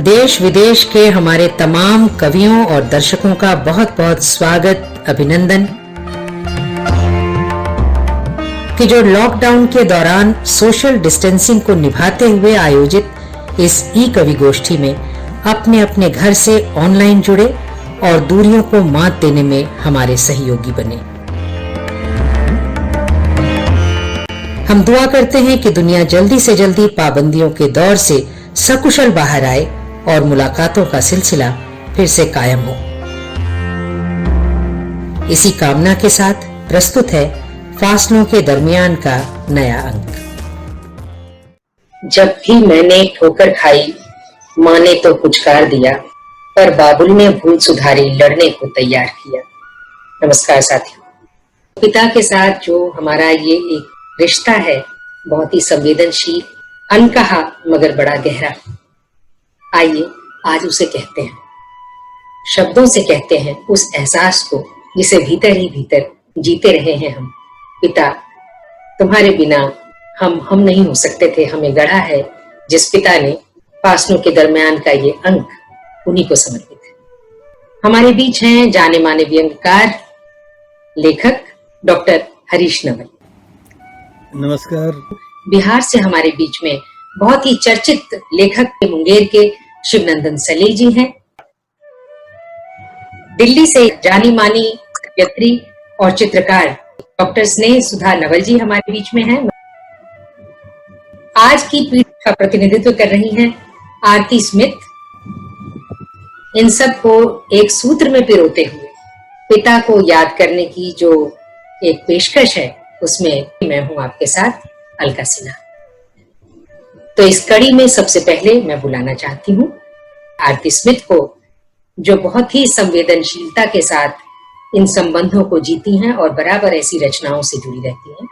देश विदेश के हमारे तमाम कवियों और दर्शकों का बहुत बहुत स्वागत, अभिनंदन कि जो लॉकडाउन के दौरान सोशल डिस्टेंसिंग को निभाते हुए आयोजित इस ई कवि गोष्ठी में अपने अपने घर से ऑनलाइन जुड़े और दूरियों को मात देने में हमारे सहयोगी बने। हम दुआ करते हैं कि दुनिया जल्दी से जल्दी पाबंदियों के दौर से सकुशल बाहर आए और मुलाकातों का सिलसिला फिर से कायम हो। इसी कामना के साथ प्रस्तुत है फासलों के दरमियान का नया अंक। जब भी मैंने ठोकर खाई, माँ ने तो पुचकार दिया, पर बाबुल ने भूल सुधारी, लड़ने को तैयार किया। नमस्कार साथियों, पिता के साथ जो हमारा ये एक रिश्ता है, बहुत ही संवेदनशील, अनकहा मगर बड़ा गहरा। आइए आज उसे कहते हैं, शब्दों से कहते हैं उस एहसास को जिसे भीतर ही भीतर जीते रहे हैं हम। पिता, तुम्हारे बिना हम नहीं हो सकते थे। हमें गढ़ा है जिस पिता ने फासलों के दरमियान का ये अंक उन्हीं को समर्पित है। हमारे बीच हैं जाने माने व्यंग्यकार, लेखक डॉक्टर हरीश नवल। नमस्कार। बिहार से हमारे बीच में बहुत ही चर्चित लेखक मुंगेर के शिवनंदन सलील जी हैं। दिल्ली से जानी मानी कवयित्री और चित्रकार डॉक्टर स्नेह सुधा नवल जी हमारे बीच में हैं। आज की पीढ़ी का प्रतिनिधित्व कर रही हैं आरती स्मिथ। इन सब को एक सूत्र में पिरोते हुए पिता को याद करने की जो एक पेशकश है, उसमें मैं हूं आपके साथ अलका सिन्हा। तो इस कड़ी में सबसे पहले मैं बुलाना चाहती हूँ आरती स्मिथ को, जो बहुत ही संवेदनशीलता के साथ इन संबंधों को जीती हैं और बराबर ऐसी रचनाओं से जुड़ी रहती हैं।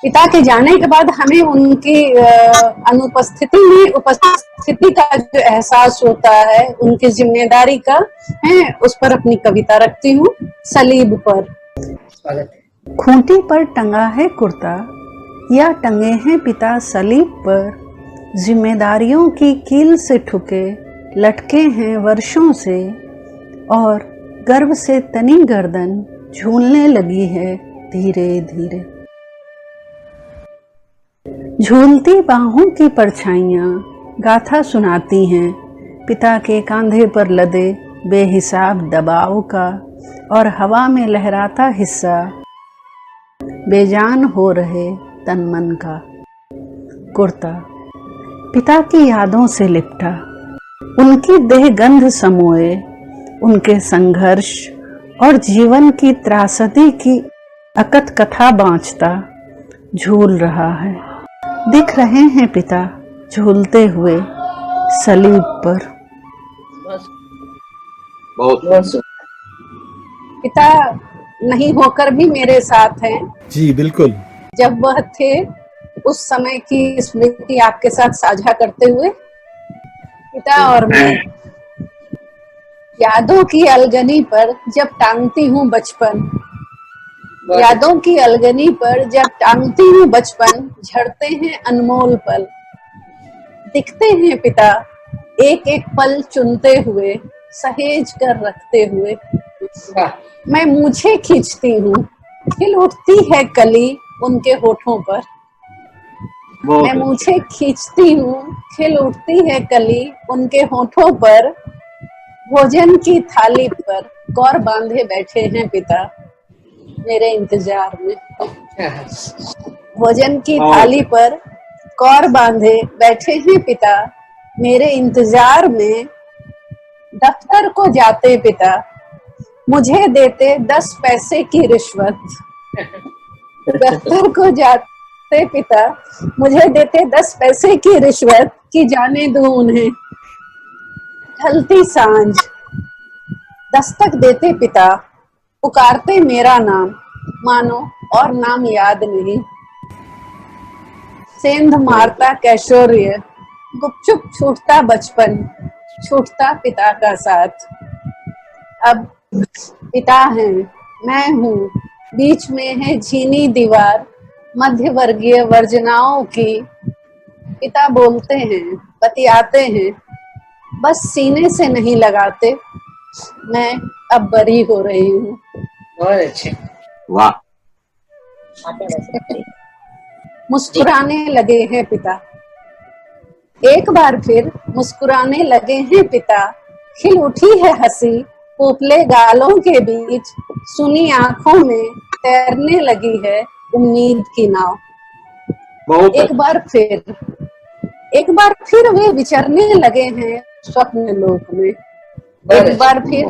पिता के जाने के बाद हमें उनकी अनुपस्थिति में उपस्थिति का जो एहसास होता है, उनकी जिम्मेदारी का, है उस पर अपनी कविता रखती हूँ, सलीब पर। स्वागत है। खूंटी पर टंगा है कुर्ता या टंगे हैं पिता सलीब पर, जिम्मेदारियों की कील से ठुके लटके हैं वर्षों से, और गर्व से तनी गर्दन झूलने लगी है धीरे धीरे। झूलती बाहों की परछाइयाँ गाथा सुनाती हैं पिता के कांधे पर लदे बेहिसाब दबाव का, और हवा में लहराता हिस्सा बेजान हो रहे तन मन का। कुर्ता पिता की यादों से लिपटा, उनकी देह गंध समोए, उनके संघर्ष और जीवन की त्रासदी की अकथ कथा बाँचता झूल रहा है। दिख रहे हैं पिता झूलते हुए सलीब पर। बहुत पिता नहीं होकर भी मेरे साथ हैं। जी बिल्कुल। जब वह थे उस समय की स्मृति आपके साथ साझा करते हुए पिता और मैं यादों की अलगनी पर जब टांगती हूँ बचपन, यादों की अलगनी पर जब टांगती हूँ बचपन, झड़ते हैं अनमोल पल। दिखते हैं पिता एक एक पल चुनते हुए, सहेज कर रखते हुए। मैं मूछें खींचती हूँ, खिल उठती है कली उनके होठों पर। मैं मूछें खींचती हूँ, खिल उठती है कली उनके होठों पर। भोजन की थाली पर कौर बांधे बैठे हैं पिता मेरे इंतजार में। भोजन की थाली पर कौर बांधे बैठे हैं पिता मेरे इंतजार में। दफ्तर को जाते पिता मुझे देते 10 पैसे की रिश्वत। दफ्तर को जाते पिता मुझे देते 10 पैसे की रिश्वत, कि जाने दूं उन्हें। ढलती सांझ दस्तक देते पिता, पुकारते मेरा नाम, मानो और नाम याद नहीं। सेंध मारता कैशोर्य, गुपचुप छूटता बचपन, छूटता पिता का साथ। अब पिता हैं, मैं हूँ, बीच में है झीनी दीवार मध्य वर्गीय वर्जनाओं की। पिता बोलते हैं, बतियाते हैं, बस सीने से नहीं लगाते, मैं अब बरी हो रही हूँ। बहुत अच्छे। वाह। मुस्कुराने लगे हैं पिता, एक बार फिर मुस्कुराने लगे हैं पिता। खिल उठी है हंसी पोपले गालों के बीच, सुनी आंखों में तैरने लगी है उम्मीद की नाव। बहुत एक बार फिर वे विचरने लगे हैं स्वप्न लोक में। एक बार फिर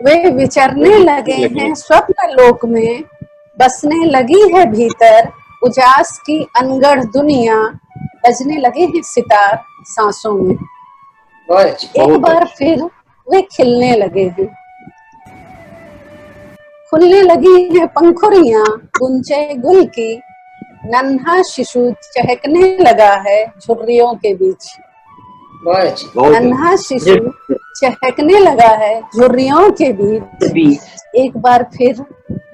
वे विचरने लगे हैं स्वप्न लोक में। बसने लगी है भीतर उजास की अनगढ़ दुनिया, बजने लगे हैं सितार सांसों में। एक बार फिर वे खिलने लगे हैं, खुलने लगी है पंखुड़ियां गुंचे गुल की। नन्हा शिशु चहकने लगा है झुर्रियों के बीच। नन्हा शिशु चहकने लगा है झुर्रियों के बीच। एक बार फिर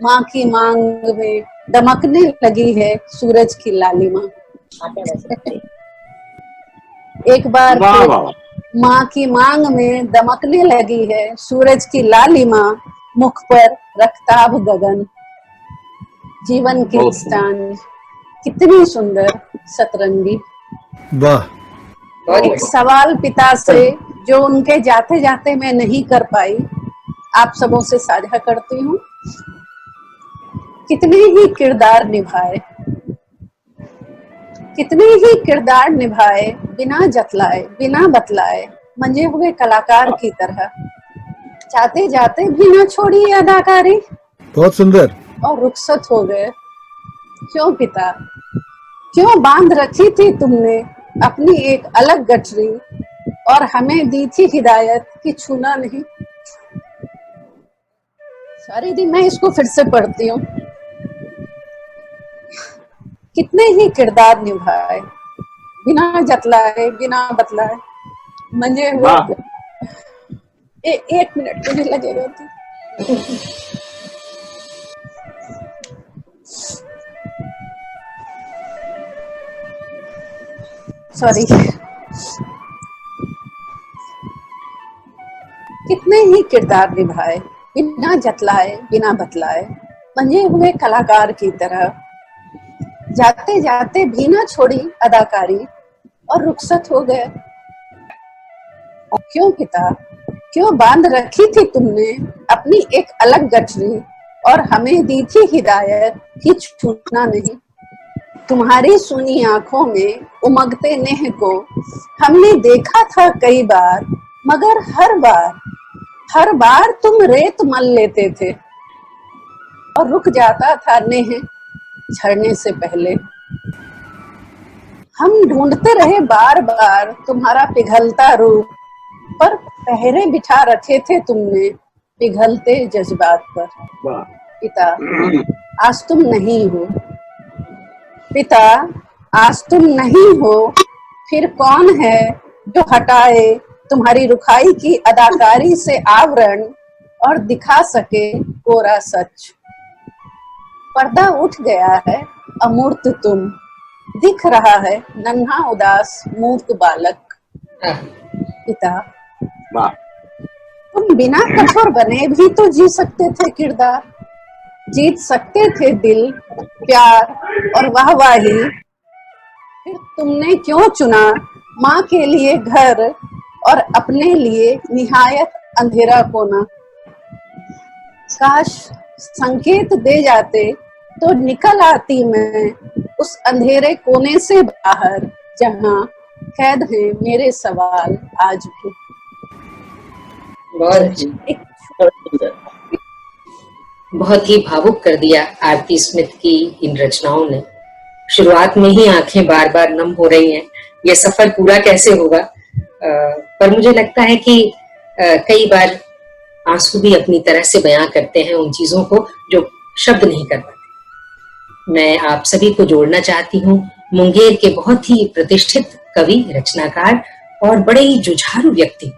माँ की मांग में दमकने लगी है सूरज की लालिमा। एक बार फिर माँ की मांग में दमकने लगी है सूरज की लालिमा। मुख पर रक्ताब गगन, जीवन की मुस्कान कितनी सुंदर सतरंगी। वाह। एक सवाल पिता से जो उनके जाते जाते मैं नहीं कर पाई, आप सबों से साझा करती हूँ। कितने ही किरदार निभाए, कितने ही किरदार निभाए, बिना जतलाए बिना बतलाए, मंजे हुए कलाकार की तरह। जाते जाते भी न छोड़ी अदाकारी, बहुत सुंदर। और रुखसत हो गए। क्यों पिता, क्यों बांध रखी थी तुमने अपनी एक अलग गठरी, और हमें दी थी हिदायत कि छूना नहीं। सारी दी मैं इसको फिर से पढ़ती हूँ। कितने ही किरदार निभाए, बिना जतलाए बिना बतलाए, मंजे हुए। एक मिनट मुझे लगेगा तो। सॉरी। कितने ही किरदार निभाए, बिना जतलाए बिना बतलाए, मंजे हुए कलाकार की तरह। जाते जाते भी ना छोड़ी अदाकारी, और रुखसत हो गए। क्यों पिता, क्यों बांध रखी थी तुमने अपनी एक अलग गठरी, और हमें दी थी हिदायत कि छूना नहीं। तुम्हारी सुनी आंखों में उमगते नेह को हमने देखा था कई बार, मगर हर बार तुम रेत मल लेते थे, और रुक जाता था नेह झड़ने से पहले। हम ढूंढते रहे बार बार तुम्हारा पिघलता रूप, पर पहरे बिठा रखे थे तुमने पिघलते जज्बात पर। पिता आज तुम नहीं हो, पिता आज तुम नहीं हो, फिर कौन है जो हटाए तुम्हारी रुखाई की अदाकारी से आवरण, और दिखा सके कोरा सच। पर्दा उठ गया है अमूर्त तुम, दिख रहा है नन्हा उदास मूक बालक। पिता तुम बिना कठोर बने भी तो जी सकते थे किरदार, जीत सकते थे दिल, प्यार और वाहवाही। फिर तुमने क्यों चुना माँ के लिए घर, और अपने लिए निहायत अंधेरा कोना। काश संकेत दे जाते तो निकल आती मैं उस अंधेरे कोने से बाहर, जहाँ कैद हैं मेरे सवाल आज भी। बहुत ही भावुक कर दिया आरती स्मिथ की इन रचनाओं ने। शुरुआत में ही आंखें बार बार नम हो रही हैं। ये सफर पूरा कैसे होगा, पर मुझे लगता है कि कई बार आंसू भी अपनी तरह से बयां करते हैं उन चीजों को जो शब्द नहीं कर पाते। मैं आप सभी को जोड़ना चाहती हूँ मुंगेर के बहुत ही प्रतिष्ठित कवि, रचनाकार और बड़े ही जुझारू व्यक्ति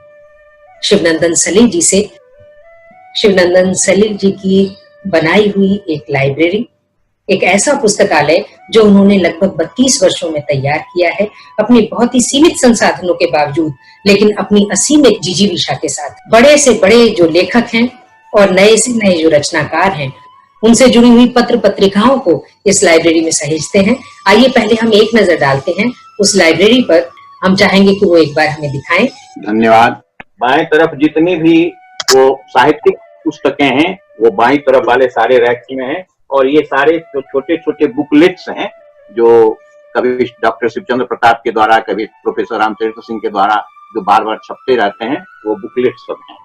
शिवनंदन सलील जी से। शिवनंदन सलील जी की बनाई हुई एक लाइब्रेरी, एक ऐसा पुस्तकालय जो उन्होंने लगभग 32 वर्षों में तैयार किया है, अपने बहुत ही सीमित संसाधनों के बावजूद, लेकिन अपनी असीमित जिजीविषा के साथ। बड़े से बड़े जो लेखक हैं और नए से नए जो रचनाकार हैं, उनसे जुड़ी हुई पत्र पत्रिकाओं को इस लाइब्रेरी में सहेजते हैं। आइए पहले हम एक नजर डालते हैं उस लाइब्रेरी पर। हम चाहेंगे कि वो एक बार हमें दिखाएं। धन्यवाद। बाएं तरफ जितनी भी वो साहित्यिक पुस्तकें हैं वो बाईं तरफ वाले सारे रैक में हैं, और ये सारे जो छोटे छोटे बुकलेट्स हैं जो कभी डॉक्टर शिवचंद्र प्रताप के द्वारा, कभी प्रोफेसर रामचरित्र सिंह के द्वारा जो बार बार छपते रहते हैं, वो बुकलेट्स सब हैं।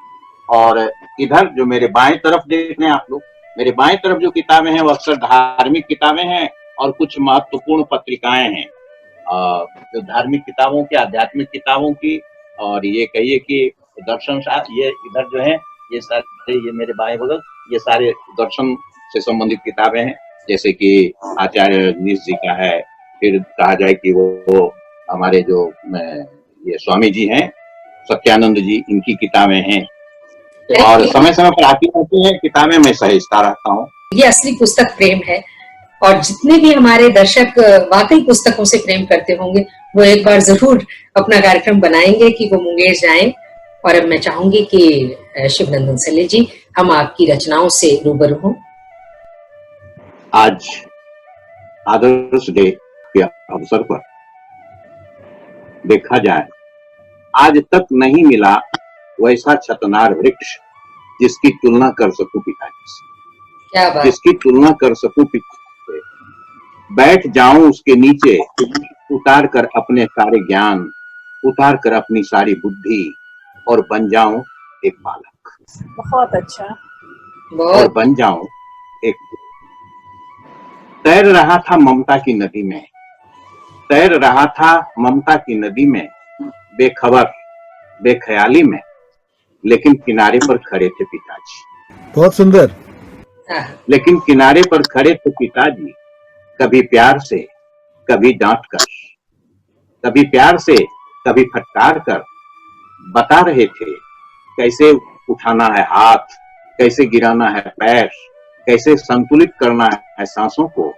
और इधर जो मेरे बाएं तरफ देख रहे हैं आप लोग, मेरे बाएं तरफ जो किताबें हैं वो अक्सर धार्मिक किताबें हैं और कुछ महत्वपूर्ण पत्रिकाएं हैं, जो धार्मिक किताबों की, आध्यात्मिक किताबों की, और ये कहिए कि दर्शन शास्त्र। ये इधर जो है ये सारे, ये मेरे बाएं बगल, ये सारे दर्शन से संबंधित किताबें हैं, जैसे कि आचार्य रजनीश जी का है, फिर कहा जाए कि वो हमारे जो ये स्वामी जी हैं सत्यानंद जी, इनकी किताबें हैं। और समय समय पर आती रहती हैं किताबें, मैं सहेजता रहता हूँ। ये असली पुस्तक प्रेम है, और जितने भी हमारे दर्शक वाकई पुस्तकों से प्रेम करते होंगे वो एक बार जरूर अपना कार्यक्रम बनाएंगे कि वो मुंगेर जाएं। और अब मैं चाहूंगी कि शिवनंदन सल्ले जी, हम आपकी रचनाओं से रूबरू हों। आज आदर्श डे के अवसर पर देखा जाए, आज तक नहीं मिला वैसा छतनार वृक्ष जिसकी तुलना कर सकूं पिताजी से, क्या बात। जिसकी तुलना कर सकूं पिताजी से। बैठ जाऊं उसके नीचे, उतार कर अपने सारे ज्ञान, उतार कर अपनी सारी बुद्धि, और बन जाऊं एक बालक। बहुत अच्छा। और बहुत बन जाऊं एक। तैर रहा था ममता की नदी में, तैर रहा था ममता की नदी में, बेखबर बेख्याली में, लेकिन किनारे पर खड़े थे पिताजी। बहुत सुंदर। लेकिन किनारे पर खड़े थे पिताजी, कभी प्यार से, कभी डांट कर, कभी प्यार से, कभी फटकार कर बता रहे थे कैसे उठाना है हाथ, कैसे गिराना है पैर, कैसे संतुलित करना है सांसों को,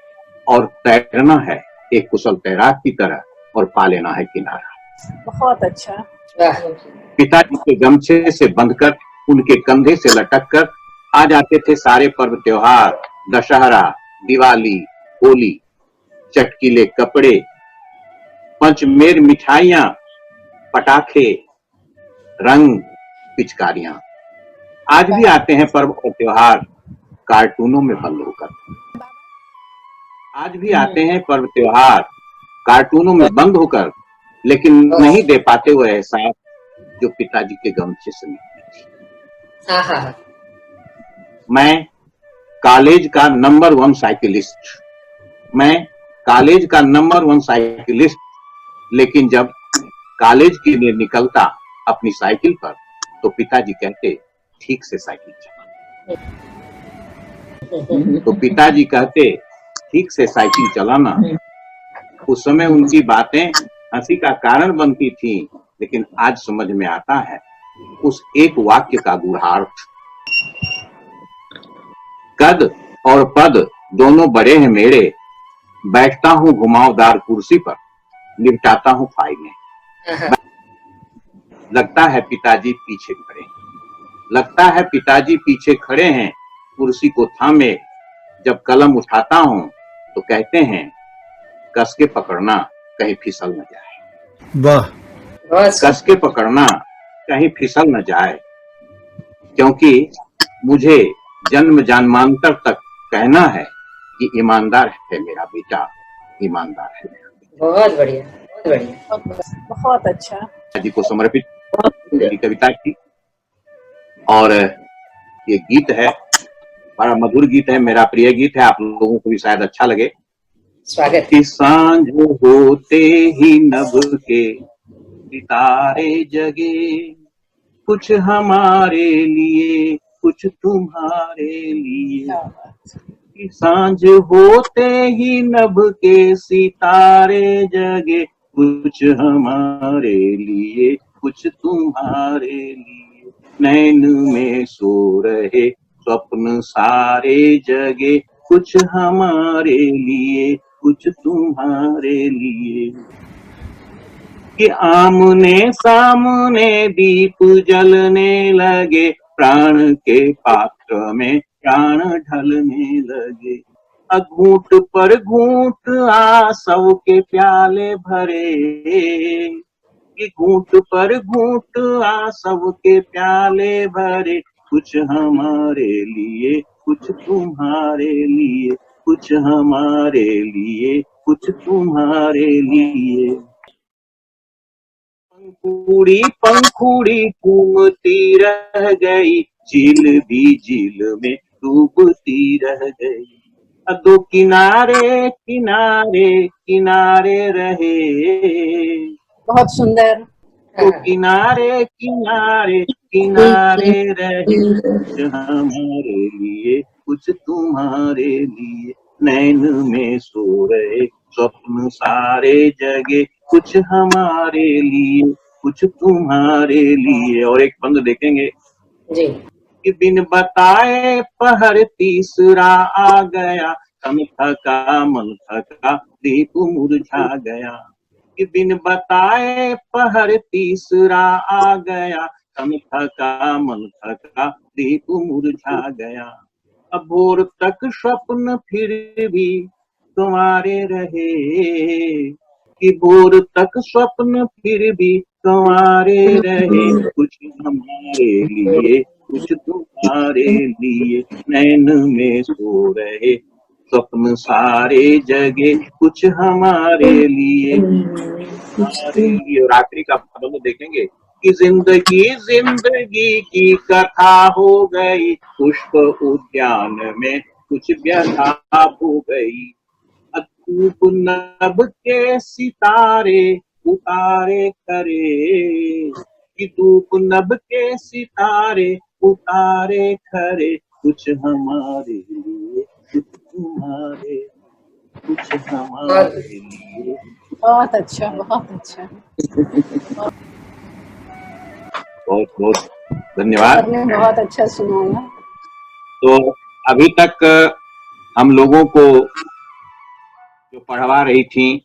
और तैरना है एक कुशल तैराक की तरह, और पा लेना है किनारा। बहुत अच्छा। पिताजी के गमछे से बंधकर, उनके कंधे से लटक कर आ जाते थे सारे पर्व त्योहार, दशहरा, दिवाली, होली, चटकीले कपड़े, पंचमेर मिठाइयां, पटाखे, रंग, पिचकारियां। आज भी आते हैं पर्व और त्योहार कार्टूनों में बंद होकर। आज भी आते हैं पर्व त्योहार कार्टूनों में बंद होकर, लेकिन नहीं दे पाते वो एहसास जो पिताजी के गमछे से मिलती थी। मैं कॉलेज का नंबर 1 साइकिलिस्ट, मैं कॉलेज का नंबर 1 साइकिलिस्ट, लेकिन जब कॉलेज के लिए निकलता अपनी साइकिल पर, तो पिताजी कहते ठीक से साइकिल चला। तो पिताजी कहते ठीक से साइकिल चलाना। उस समय उनकी बातें हंसी का कारण बनती थी, लेकिन आज समझ में आता है उस एक वाक्य का गूढ़ार्थ। कद और पद दोनों बड़े हैं मेरे, बैठता हूं घुमावदार कुर्सी पर, निपटाता हूं फाइलें। लगता है पिताजी पीछे खड़े, लगता है पिताजी पीछे खड़े हैं, कुर्सी को थामे। जब कलम उठाता हूं तो कहते हैं कस के पकड़ना कहीं फिसल न जाए। वाह। कस के पकड़ना कहीं फिसल न जाए, क्योंकि मुझे जन्म जन्मांतर तक कहना है कि ईमानदार है मेरा बेटा, ईमानदार है मेरा बेटा। बहुत बढ़िया, बहुत बढ़िया, बहुत अच्छा। पिताजी को समर्पित मेरी कविता थी। और ये गीत है, बड़ा मधुर गीत है, मेरा प्रिय गीत है, आप लोगों को भी शायद अच्छा लगे। स्वागत। कि सांझ होते ही नभ के सितारे जगे, कुछ हमारे लिए कुछ तुम्हारे लिए। कि सांझ होते ही नभ के सितारे जगे, कुछ हमारे लिए कुछ तुम्हारे लिए। नैन में सो रहे स्वप्न सारे जगे, कुछ हमारे लिए, कुछ तुम्हारे लिए। कि आमने सामने दीप जलने लगे, प्राण के पात्र में प्राण ढलने लगे। घूंट पर घूंट आंसू के प्याले भरे, कि घूंट पर घूंट आंसू के प्याले भरे। कुछ हमारे लिए, कुछ तुम्हारे लिए, कुछ हमारे लिए, कुछ तुम्हारे लिए। पंखुड़ी पंखुड़ी घूमती रह गई, झील भी झील में डूबती रह गई। दो किनारे किनारे किनारे रहे, बहुत सुंदर। दो किनारे किनारे किनारे रहे। कुछ हमारे लिए, कुछ तुम्हारे लिए। नैन में सो रहे स्वप्न सारे जगे, कुछ हमारे लिए, कुछ तुम्हारे लिए। और एक बंद देखेंगे जी। कि बिन बताए पहर तीसरा आ गया, तन थका मन थका दीप मुरझा गया। कि बिन बताए पहर तीसरा आ गया, तन थका मन थका दीप मुरझा गया। अब भोर तक स्वप्न फिर भी तुम्हारे रहे, कि भोर तक स्वप्न फिर भी तुम्हारे रहे। कुछ हमारे लिए, कुछ तुम्हारे लिए। नैन में सो रहे स्वप्न सारे जगे, कुछ हमारे लिए, हमारे लिए। और आखिरी का पद देखेंगे कि जिंदगी जिंदगी की कथा हो गई, पुष्प उद्यान में कुछ व्यथा हो गई। धूप नभ के सितारे उतारे करे, कि धूप नभ के सितारे उतारे खरे। कुछ हमारे लिए, कुछ तुम्हारे, कुछ हमारे लिए। बहुत अच्छा, बहुत अच्छा। बहुत बहुत धन्यवाद। आपने बहुत अच्छा सुनाया। तो अभी तक हम लोगों को जो पढ़वा रही थी,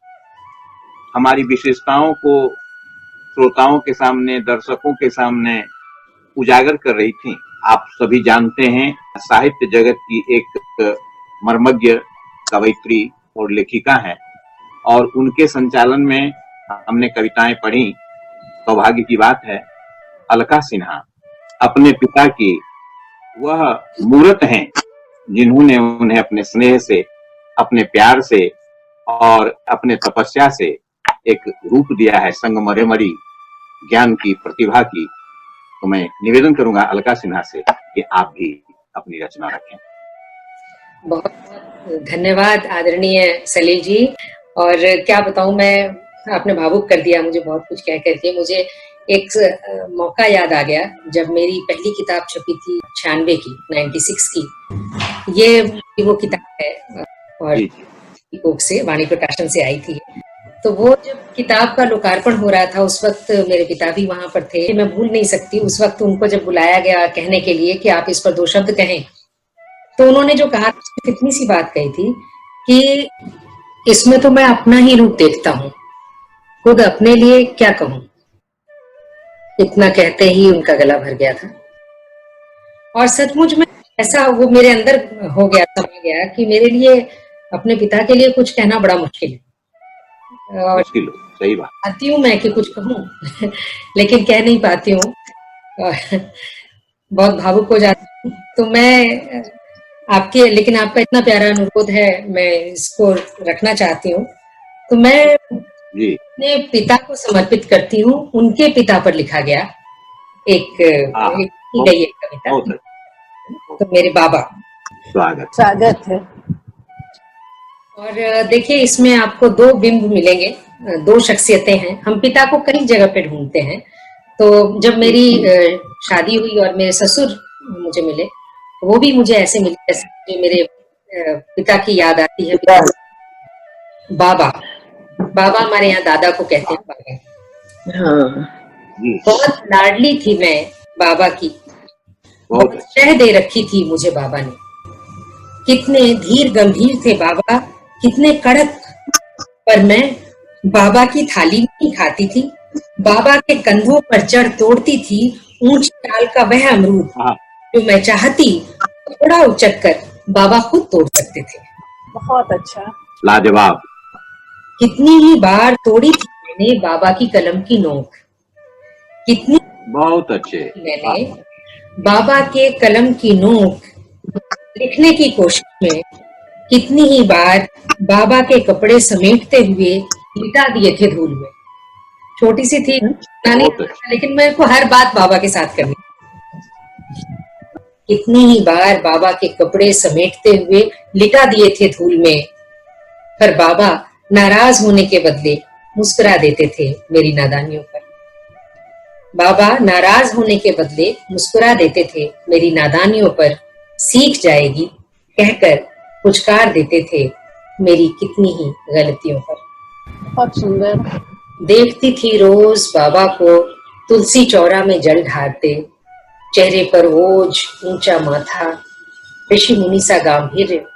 हमारी विशेषताओं को श्रोताओं के सामने, दर्शकों के सामने उजागर कर रही थी। आप सभी जानते हैं, साहित्य जगत की एक मर्मज्ञ कवयित्री और लेखिका है, और उनके संचालन में हमने कविताएं पढ़ी। सौभाग्य की बात है, अलका सिन्हा अपने पिता की वह मूर्त हैं जिन्होंने उन्हें अपने स्नेह से, अपने प्यार से और अपने तपस्या से एक रूप दिया है, संगमरमरी ज्ञान की, प्रतिभा की। तो मैं निवेदन करूंगा अलका सिन्हा से कि आप भी अपनी रचना रखें। बहुत धन्यवाद आदरणीय सलील जी। और क्या बताऊं, मैं आपने भावुक कर दिया मुझे बहुत कुछ कह करके। मुझे एक मौका याद आ गया जब मेरी पहली किताब छपी थी 96 की, 96 की। ये वो किताब है और कोक से, वाणी प्रकाशन से आई थी। तो वो जब किताब का लोकार्पण हो रहा था, उस वक्त मेरे पिता भी वहां पर थे। मैं भूल नहीं सकती उस वक्त उनको जब बुलाया गया कहने के लिए कि आप इस पर 2 शब्द कहें, तो उन्होंने जो कहा, इतनी सी बात कही थी कि इसमें तो मैं अपना ही रूप देखता हूँ, खुद अपने लिए क्या कहूं। इतना कहते ही उनका गला भर गया था। और सचमुच में ऐसा वो मेरे अंदर हो गया, समा गया कि मेरे लिए, अपने पिता के लिए कुछ कहना बड़ा मुश्किल है। और सही बात। आती हूँ मैं कि कुछ कहूँ लेकिन कह नहीं पाती हूँ, बहुत भावुक हो जाती हूँ। तो मैं आपके, लेकिन आपका इतना प्यारा अनुरोध है, मैं इसको रखना चाहती हूँ। तो मैं अपने पिता को समर्पित करती हूँ। उनके पिता पर लिखा गया एक गई एक कविता। तो मेरे बाबा, स्वागत है। और देखिए, इसमें आपको 2 बिंब मिलेंगे, 2 शख्सियतें हैं। हम पिता को कई जगह पे ढूंढते हैं। तो जब मेरी शादी हुई और मेरे ससुर मुझे मिले, वो भी मुझे ऐसे मिले जैसे मेरे पिता की याद आती है। बाबा, बाबा हमारे यहाँ दादा को कहते हैं बाबा। हाँ, बहुत लाडली थी मैं बाबा की, बहुत शह दे रखी थी मुझे बाबा ने। कितने धीर गंभीर थे बाबा, कितने कड़क। पर मैं बाबा की थाली में ही खाती थी, बाबा के कंधों पर चढ़ तोड़ती थी ऊंची डाल का वह अमरूद हाँ, जो मैं चाहती थोड़ा उचक कर बाबा खुद तोड़ सकते थे। बहुत अच्छा। लाजवाब। कितनी ही बार तोड़ी थी मैंने बाबा की कलम की नोक, कितनी बहुत अच्छे। मैंने बाबा के कलम की नोक लिखने की कोशिश में कितनी ही बार बाबा के कपड़े समेटते हुए लिटा दिए थे धूल में। छोटी सी थी, नानी, लेकिन मेरे को हर बात बाबा के साथ करनी। कितनी ही बार बाबा के कपड़े समेटते हुए लिटा दिए थे धूल में, पर बाबा नाराज होने के बदले मुस्कुरा देते थे मेरी नादानियों पर। बाबा नाराज होने के बदले मुस्कुरा देते थे मेरी नादानियों पर, सीख जाएगी कहकर पुचकार देते थे मेरी कितनी ही गलतियों पर। बहुत सुंदर। देखती थी रोज बाबा को तुलसी चौरा में जल ढारते, चेहरे पर ओझ, ऊंचा माथा, ऋषि मुनि सा गांभीर्य,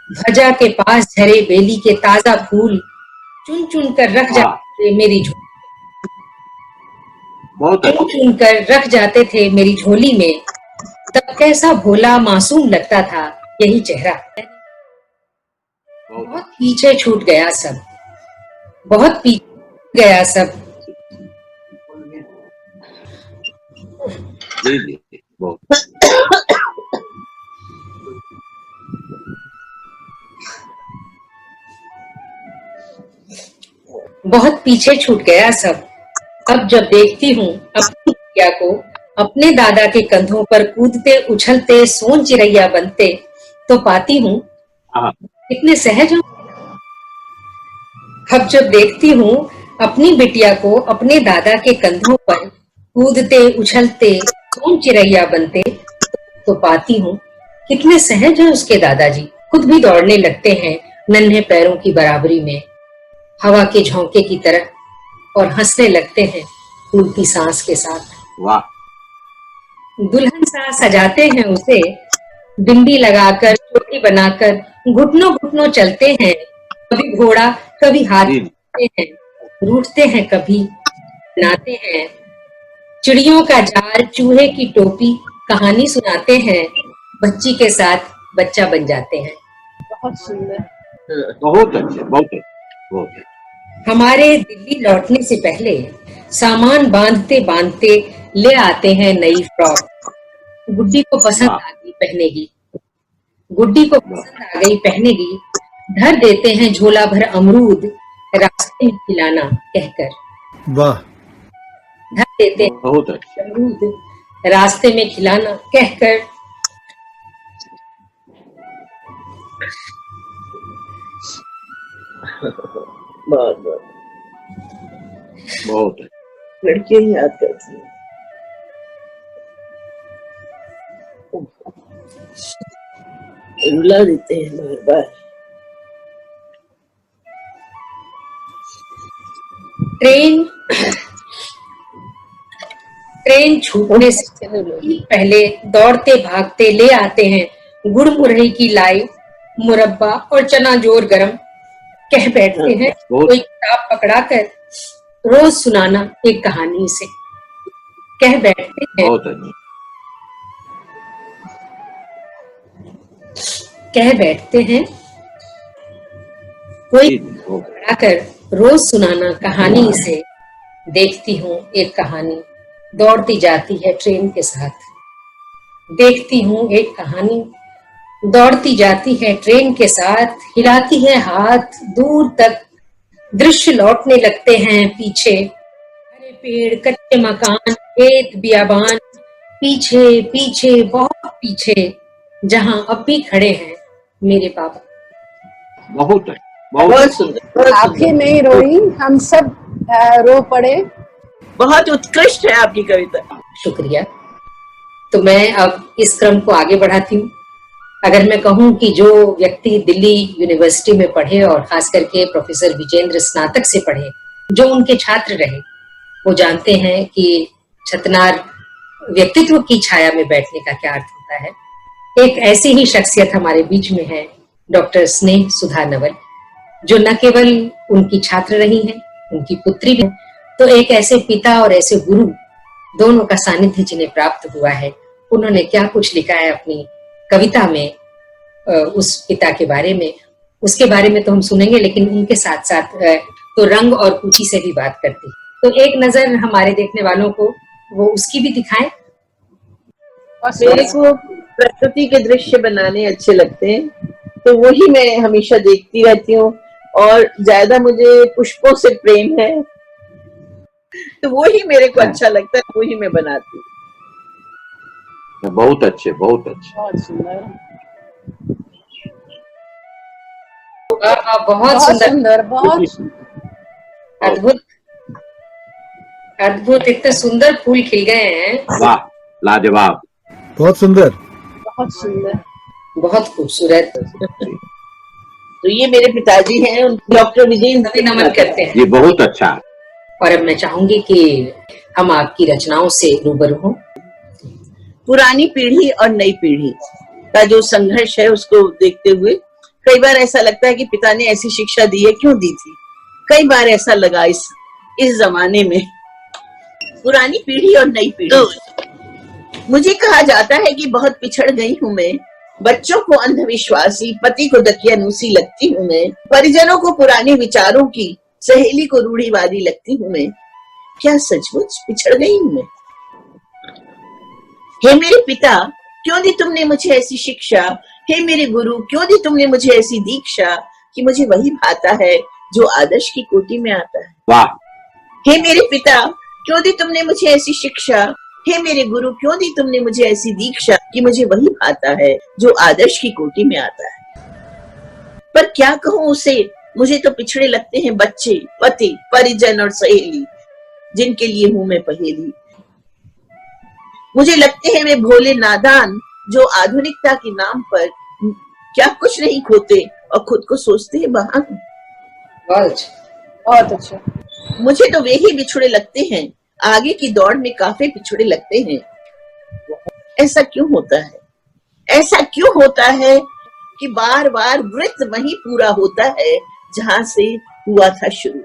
ध्वजा के पास झरे बेली के ताजा फूल चुन चुन कर रख जाते मेरी झोली, चुन चुन कर रख जाते थे मेरी झोली में। तब कैसा भोला मासूम लगता था यही चेहरा। बहुत पीछे छूट गया सब, बहुत पीछे गया सब। जी जी, बहुत। बहुत पीछे छूट गया सब। अब जब देखती हूँ अपनी बिटिया को अपने दादा के कंधों पर कूदते उछलते सोन चिड़ैया बनते, तो पाती हूँ कितने सहज हूँ। अब जब देखती हूँ अपनी बिटिया को अपने दादा के कंधों पर कूदते उछलते सोन चिड़ैया बनते, तो पाती हूँ कितने सहज हैं उसके दादाजी। खुद भी दौड़ने लगते हैं नन्हे पैरों की बराबरी में, हवा के झोंके की तरह, और हंसने लगते हैं फूलती सांस के साथ। वाह। दुल्हन सा सजाते हैं उसे, बिंदी लगाकर, चोटी बनाकर, घुटनों घुटनों चलते हैं, कभी घोड़ा कभी हाथी हैं, रूठते हैं कभी बनाते हैं। चिड़ियों का जाल, चूहे की टोपी, कहानी सुनाते हैं, बच्ची के साथ बच्चा बन जाते हैं। बहुत सुंदर। बहुत अच्छे, बहुत अच्छे, बहुत अच्छे। हमारे दिल्ली लौटने से पहले सामान बांधते बांधते ले आते हैं नई फ्रॉक। गुड्डी को पसंद आ गई पहनेगी, गुड्डी को पसंद आ गई पहनेगी। धर देते हैं झोला भर अमरूद रास्ते में खिलाना कहकर। वाह। धर देते हैं बहुत अच्छे। अमरूद रास्ते में खिलाना कहकर। बहुत बहुत बहुत अच्छे। लड़कियां ही याद करती हैं। रुला देते हैं बार बार। ट्रेन छूटने से पहले दौड़ते भागते ले आते हैं गुड़ मुरही की लाई, मुरब्बा और चना जोर गरम। कह बैठते हैं कोई किताब पकड़ाकर रोज सुनाना एक कहानी से। कह बैठते हैं कोई पकड़ाकर रोज सुनाना कहानी से। देखती हूँ एक कहानी दौड़ती जाती है ट्रेन के साथ। देखती हूँ एक कहानी दौड़ती जाती है ट्रेन के साथ। हिलाती है हाथ दूर तक, दृश्य लौटने लगते हैं पीछे। हरे पेड़, कच्चे मकान, खेत, बियाबान, पीछे पीछे बहुत पीछे, जहां अब भी खड़े हैं मेरे पापा। बहुत सुंदर। आंखें नहीं रोई, हम सब रो पड़े। बहुत उत्कृष्ट है आपकी कविता। शुक्रिया। तो मैं अब इस क्रम को आगे बढ़ाती हूँ। अगर मैं कहूँ कि जो व्यक्ति दिल्ली यूनिवर्सिटी में पढ़े और खास करके प्रोफेसर विजेंद्र स्नातक से पढ़े, जो उनके छात्र रहे, वो जानते हैं कि छतनार व्यक्तित्व की छाया में बैठने का क्या अर्थ होता है। एक ऐसी ही शख्सियत हमारे बीच में है डॉक्टर स्नेह सुधा नवल, जो न केवल उनकी छात्र रही हैं, उनकी पुत्री भी है, तो एक ऐसे पिता और ऐसे गुरु दोनों का सानिध्य जिन्हें प्राप्त हुआ है। उन्होंने क्या कुछ लिखा है अपनी कविता में उस पिता के बारे में, उसके बारे में तो हम सुनेंगे, लेकिन उनके साथ साथ तो रंग और कुची से भी बात करती। तो एक नजर हमारे देखने वालों को वो उसकी भी दिखाएं। मेरे को प्रकृति के दृश्य बनाने अच्छे लगते हैं, तो वही मैं हमेशा देखती रहती हूँ। और ज्यादा मुझे पुष्पों से प्रेम है, तो वही मेरे को अच्छा लगता है, वही मैं बनाती हूँ। बहुत अच्छे, बहुत अच्छे। बहुत सुंदर, बहुत सुंदर, बहुत अद्भुत, अद्भुत। इतने सुंदर फूल खिल गए हैं। वाह, लाजवाब, बहुत सुंदर। बहुत सुंदर, बहुत खूबसूरत। तो ये मेरे पिताजी हैं, डॉक्टर विजय सभी नमन करते हैं। ये बहुत अच्छा है। और अब मैं चाहूंगी कि हम आपकी रचनाओं से रूबरू हों। पुरानी पीढ़ी और नई पीढ़ी का जो संघर्ष है उसको देखते हुए कई बार ऐसा लगता है कि पिता ने ऐसी शिक्षा दी है, क्यों दी थी। कई बार ऐसा लगा इस जमाने में। पुरानी पीढ़ी और नई पीढ़ी। मुझे कहा जाता है कि बहुत पिछड़ गई हूँ मैं, बच्चों को अंधविश्वासी, पति को दकियानूसी लगती हूँ मैं, परिजनों को पुराने विचारों की, सहेली को रूढ़िवादी लगती हूँ मैं। क्या सचमुच पिछड़ गई हूँ मैं? हे मेरे पिता, क्यों दी तुमने मुझे ऐसी शिक्षा? हे मेरे गुरु, क्यों दी तुमने मुझे ऐसी दीक्षा कि मुझे वही भाता है जो आदर्श की कोटि में आता है। वाह। हे मेरे पिता, क्यों दी तुमने मुझे ऐसी शिक्षा? हे मेरे गुरु, क्यों दी तुमने मुझे ऐसी दीक्षा कि मुझे वही भाता है जो आदर्श की कोटि में आता है। पर क्या कहूं उसे, मुझे तो पिछड़े लगते हैं बच्चे, पति, परिजन और सहेली, जिनके लिए हूं मैं पहेली। मुझे लगते हैं वे भोले नादान, जो आधुनिकता के नाम पर क्या कुछ नहीं खोते और खुद को सोचते हैं महान। बहुत अच्छा। मुझे तो वे ही बिछड़े लगते हैं, आगे की दौड़ में काफी पिछड़े लगते हैं। ऐसा क्यों होता है? ऐसा क्यों होता है कि बार बार वृत्त वही पूरा होता है जहां से हुआ था शुरू।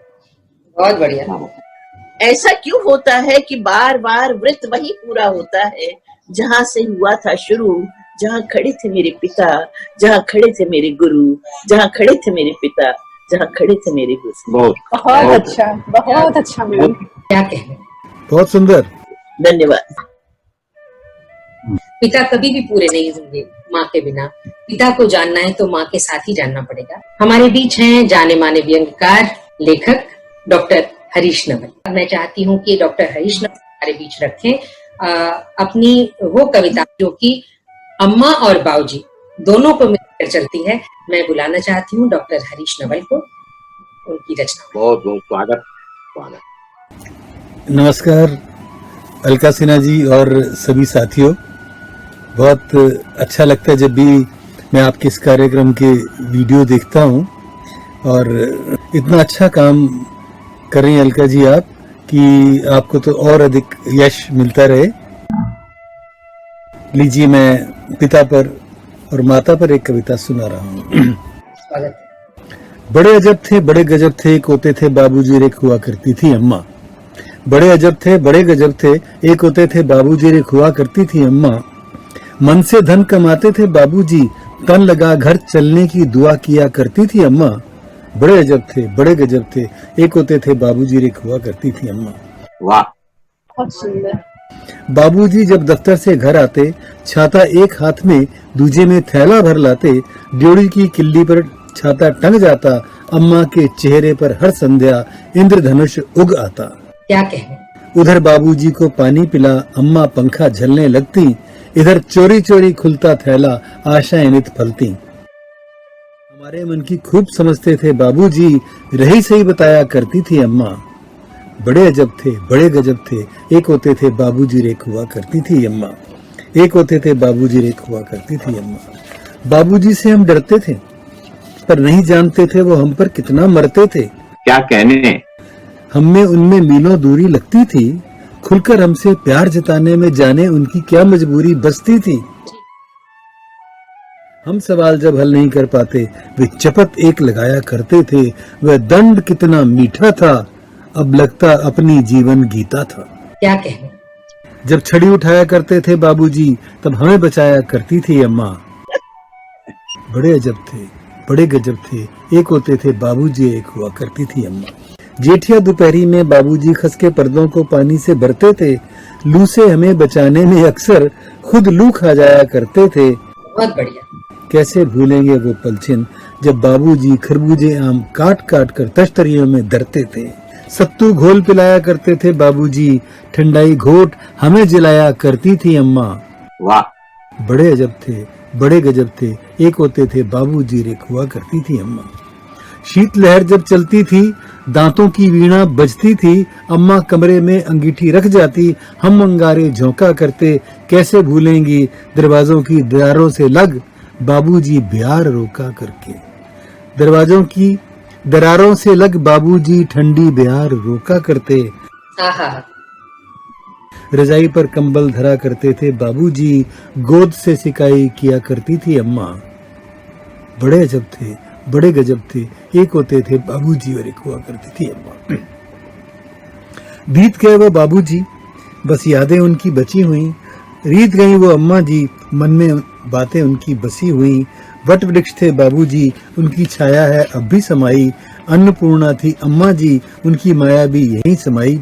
बहुत बढ़िया। ऐसा क्यों होता है कि बार बार वृत्त वही पूरा होता है जहां से हुआ था शुरू, जहां खड़े थे मेरे पिता, जहां खड़े थे मेरे गुरु, जहां खड़े थे मेरे पिता, जहां खड़े थे मेरे गुरु। बहुत अच्छा, बहुत अच्छा मैम। क्या कहना, बहुत सुंदर। धन्यवाद। पिता कभी भी पूरे नहीं होंगे माँ के बिना। पिता को जानना है तो माँ के साथ ही जानना पड़ेगा। हमारे बीच हैं जाने माने व्यंग्यकार, लेखक डॉक्टर हरीश नवल। मैं चाहती हूँ कि डॉक्टर हरीश नवल हमारे बीच रखें अपनी वो कविता जो कि अम्मा और बाऊजी दोनों को मिलकर चलती है। मैं बुलाना चाहती हूँ डॉक्टर हरीश नवल को, उनकी रचना। बहुत बहुत स्वागत, स्वागत। नमस्कार अलका सिन्हा जी और सभी साथियों। बहुत अच्छा लगता है जब भी मैं आपके इस कार्यक्रम के वीडियो देखता हूँ, और इतना अच्छा काम कर रही हैं अलका जी आप, कि आपको तो और अधिक यश मिलता रहे। लीजिए, मैं पिता पर और माता पर एक कविता सुना रहा हूँ। बड़े अजब थे, बड़े गजब थे, एक होते थे बाबूजी, एक हुआ करती थी अम्मा। बड़े अजब थे, बड़े गजब थे, एक होते थे बाबूजी, एक हुआ करती थी अम्मा। मन से धन कमाते थे बाबूजी, तन लगा घर चलने की दुआ किया करती थी अम्मा। बड़े अजब थे, बड़े गजब थे, एक होते थे बाबूजी, एक हुआ करती थी अम्मा। वाह, बहुत सुंदर। बाबूजी जब दफ्तर से घर आते, छाता एक हाथ में दूजे में थैला भर लाते। ड्योढ़ी की किल्ली पर छाता टंग जाता, अम्मा के चेहरे पर हर संध्या इंद्रधनुष उग आता। क्या कहने। उधर बाबूजी को पानी पिला, अम्मा पंखा झलने लगती। इधर चोरी चोरी खुलता थैला, आशाएं नित फलती। हमारे मन की खूब समझते थे बाबूजी, रही सही बताया करती थी अम्मा। बड़े अजब थे, बड़े गजब थे, एक होते थे बाबूजी, एक हुआ करती थी अम्मा। एक होते थे बाबूजी, एक हुआ करती थी अम्मा। बाबूजी से हम डरते थे, पर नहीं जानते थे वो हम पर कितना मरते थे। क्या कहने। हमें उनमें मीलों दूरी लगती थी, खुलकर हमसे प्यार जताने में जाने उनकी क्या मजबूरी बसती थी। हम सवाल जब हल नहीं कर पाते, वे चपत एक लगाया करते थे। वह दंड कितना मीठा था, अब लगता अपनी जीवन गीता था। क्या कहने। जब छड़ी उठाया करते थे बाबूजी, तब हमें बचाया करती थी अम्मा। बड़े अजब थे, बड़े गजब थे, एक होते थे बाबूजी, एक हुआ करती थी अम्मा। जेठिया दोपहरी में बाबूजी खस के पर्दों को पानी से भरते थे। लू से हमें बचाने में अक्सर खुद लू खा जाया करते थे। बहुत बढ़िया। कैसे भूलेंगे वो पलछिन जब बाबूजी खरबूजे आम काट काट कर तश्तरियों में धरते थे। सत्तू घोल पिलाया करते थे बाबूजी, ठंडाई घोट हमें जिलाया करती थी अम्मा। वाह, बड़े अजब थे, बड़े गजब थे, एक होते थे बाबूजी, एक हुआ करती थी अम्मा। शीतलहर जब चलती थी, दांतों की वीणा बजती थी, अम्मा कमरे में अंगीठी रख जाती, हम अंगारे झोंका करते। कैसे भूलेंगी दरवाजों की दरारों से लग बाबूजी ब्यार रोका करके। दरवाजों की दरारों से लग बाबूजी ठंडी ब्यार रोका करते। आहा, रजाई पर कंबल धरा करते थे बाबूजी, गोद से सिकाई किया करती थी अम्मा। बड़े अजब थे, बड़े गजब थे, एक होते थे बाबूजी और एक हुआ करती थी अम्मा। बीत गए वो बाबूजी, बस यादें उनकी बची हुई। रीत गई वो अम्मा जी, मन में बातें उनकी बसी हुई। वट वृक्ष थे बाबूजी, उनकी छाया है अब भी समाई। अन्नपूर्णा थी अम्मा जी, उनकी माया भी यहीं समाई।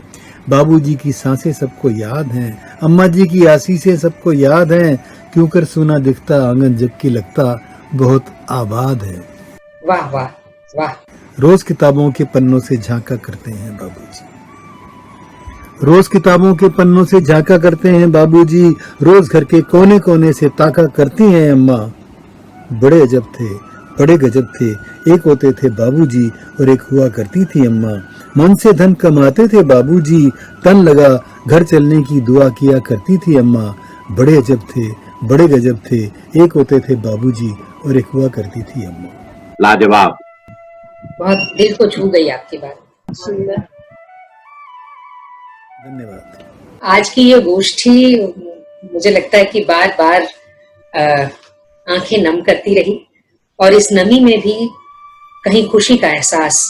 बाबूजी की सांसें सबको याद हैं, अम्मा जी की आसीसें सबको याद हैं। क्यों कर सुना दिखता आंगन जबकि लगता बहुत आबाद है। वाह वाह वाह। रोज किताबों के पन्नों से झांका करते हैं बाबूजी, रोज किताबों के पन्नों से झांका करते हैं बाबूजी। रोज घर के कोने कोने से ताका करती हैं अम्मा। बड़े अजब थे, बड़े गजब थे, एक होते थे बाबूजी और एक हुआ करती थी अम्मा। मन से धन कमाते थे बाबूजी, तन लगा घर चलने की दुआ किया करती थी अम्मा। बड़े अजब थे, बड़े गजब थे, एक होते थे बाबूजी और एक हुआ करती थी अम्मा। लाजवाब। बहुत दिल को छू गई आपकी बात। सुंदर। धन्यवाद। आज की ये गोष्ठी मुझे लगता है कि बार बार आंखें नम करती रही, और इस नमी में भी कहीं खुशी का एहसास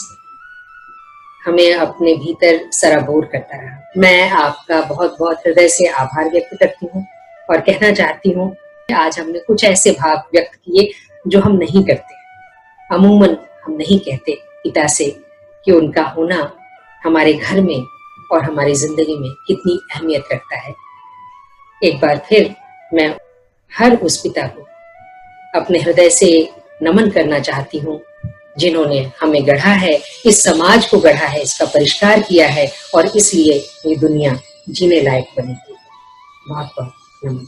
हमें अपने भीतर सराबोर करता रहा। मैं आपका बहुत बहुत हृदय से आभार व्यक्त करती हूँ और कहना चाहती हूँ कि आज हमने कुछ ऐसे भाव व्यक्त किए जो हम नहीं करते। अमूमन हम नहीं कहते पिता से कि उनका होना हमारे घर में और हमारी जिंदगी में कितनी अहमियत रखता है। एक बार फिर मैं हर उस पिता को अपने हृदय से नमन करना चाहती हूँ जिन्होंने हमें गढ़ा है, इस समाज को गढ़ा है, इसका परिष्कार किया है, और इसलिए ये दुनिया जीने लायक बनी है। बहुत बहुत नमन।